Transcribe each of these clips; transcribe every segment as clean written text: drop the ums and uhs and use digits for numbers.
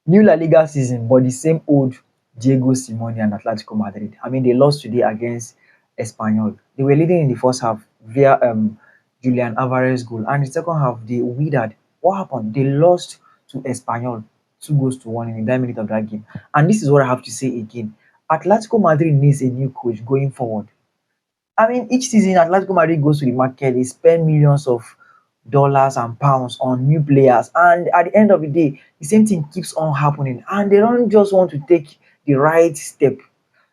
New La Liga season, but the same old Diego Simone and Atletico Madrid. I mean, they lost today against Espanyol. They were leading in the first half via Julian Alvarez goal, and the second half they withered. What happened? They lost to Espanyol, 2 goals to 1 in the 9 minutes of that game. And this is what I have to say again: Atletico Madrid needs a new coach going forward. I mean, each season Atletico Madrid goes to the market, they spend millions of dollars and pounds on new players, and at the end of the day, the same thing keeps on happening, and they don't just want to take the right step.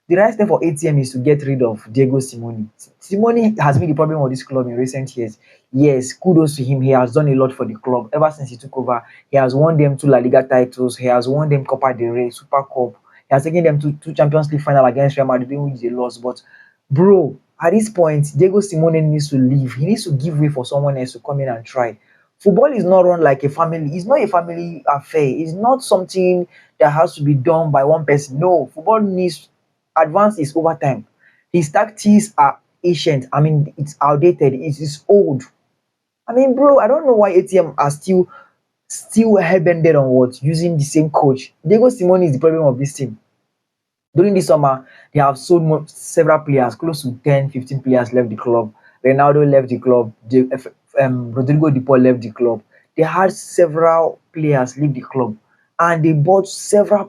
The right step for ATM is to get rid of Diego Simone. Simone has been the problem of this club in recent years. Yes, kudos to him. He has done a lot for the club ever since he took over. He has won them 2 La Liga titles. He has won them Copa del Rey, Super Cup. He has taken them to two Champions League final against Real Madrid, which they lost. But bro, at this point, Diego Simone needs to leave. He needs to give way for someone else to come in and try. Football is not run like a family. It's not a family affair. It's not something that has to be done by one person. No, football needs advance is over time. His tactics are ancient. I mean, it's outdated. It is old. I mean, bro, I don't know why ATM are still head-bended on what using the same coach. Diego Simone is the problem of this team. During this summer, they have sold several players, close to 10, 15 players left the club. Ronaldo left the club. Rodrigo De Paul left the club. They had several players leave the club, and they bought several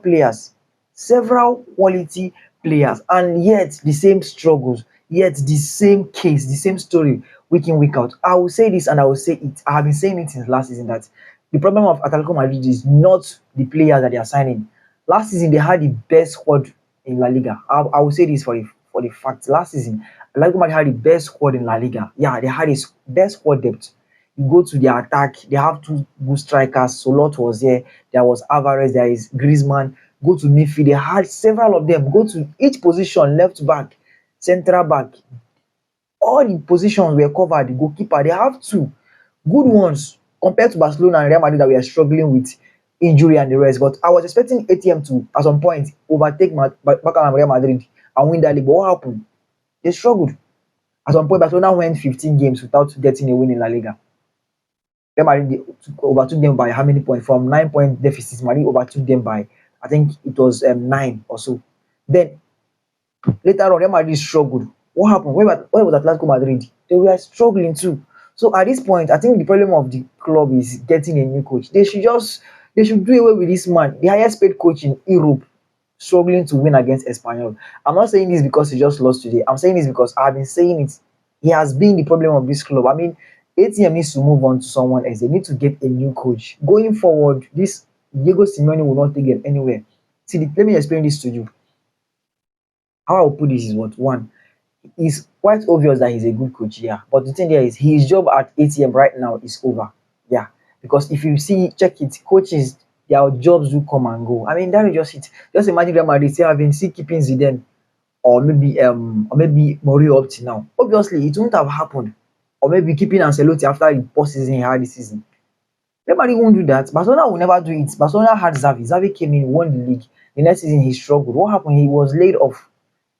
quality players, and yet the same struggles, yet the same case, the same story week in, week out. I will say this and I will say it. I have been saying it since last season that the problem of Atletico Madrid is not the players that they are signing. Last season, they had the best squad in La Liga. I will say this for the fact. Last season, Atletico Madrid had the best squad in La Liga. Yeah, they had the best squad depth. You go to their attack, they have two good strikers. Solot was there. There was Alvarez. There is Griezmann. Go to midfield. They had several of them. Go to each position, left back, central back. All the positions were covered. The goalkeeper, they have two good ones compared to Barcelona and Real Madrid that we are struggling with injury and the rest. But I was expecting ATM to, at some point, overtake Barca and Real Madrid and win that league. But what happened? They struggled. At some point, Barcelona went 15 games without getting a win in La Liga. Real Madrid overtook them by how many points? From 9 point deficit, Madrid overtook them by, I think it was 9 or so. Then later on, Real Madrid struggled. What happened? Where was Atletico Madrid? They were struggling too. So at this point, I think the problem of the club is getting a new coach. They should do away with this man, the highest paid coach in Europe, struggling to win against Espanyol. I'm not saying this because he just lost today. I'm saying this because I've been saying it. He has been the problem of this club. I mean, ATM needs to move on to someone else. They need to get a new coach. Going forward, this Diego Simeone will not take them anywhere. See, let me explain this to you. How I will put this is what one, it's quite obvious that he's a good coach, yeah. But the thing there is his job at ATM right now is over. Yeah. Because if you see, check it, coaches, their jobs do come and go. I mean, that is just it. Just imagine Real Madrid still having still keeping Zidane or maybe Mourinho up to now. Obviously, it won't have happened. Or maybe keeping Ancelotti after the post season he had this season. Real Madrid won't do that. Barcelona will never do it. Barcelona had Xavi. Xavi came in, won the league. The next season he struggled. What happened? He was laid off.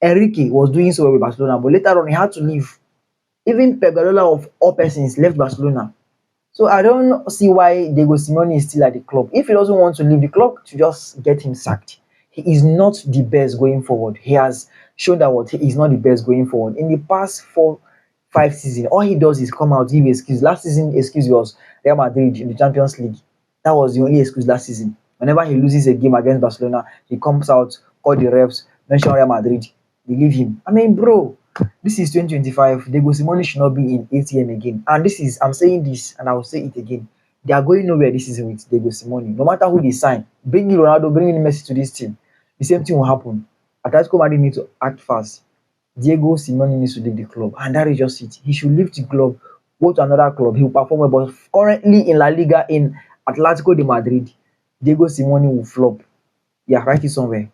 Enrique was doing so well with Barcelona, but later on he had to leave. Even Pep Guardiola of all persons left Barcelona. So I don't see why Diego Simeone is still at the club. If he doesn't want to leave the club, to just get him sacked. He is not the best going forward. He has shown that what he is not the best going forward. In the past 4, 5 seasons, all he does is come out, give excuse. Last season, excuse was Real Madrid in the Champions League. That was the only excuse last season. Whenever he loses a game against Barcelona, he comes out, call the refs, mention Real Madrid, they leave him. I mean, bro, this is 2025. Diego Simone should not be in ATM again. And this is, I'm saying this and I will say it again. They are going nowhere this season with Diego Simone. No matter who they sign, bring in Ronaldo, bring in Messi to this team, the same thing will happen. Atletico Madrid need to act fast. Diego Simone needs to leave the club, and that is just it. He should leave the club, go to another club. He will perform well, but currently in La Liga in Atletico de Madrid, Diego Simone will flop. Yeah, write it somewhere.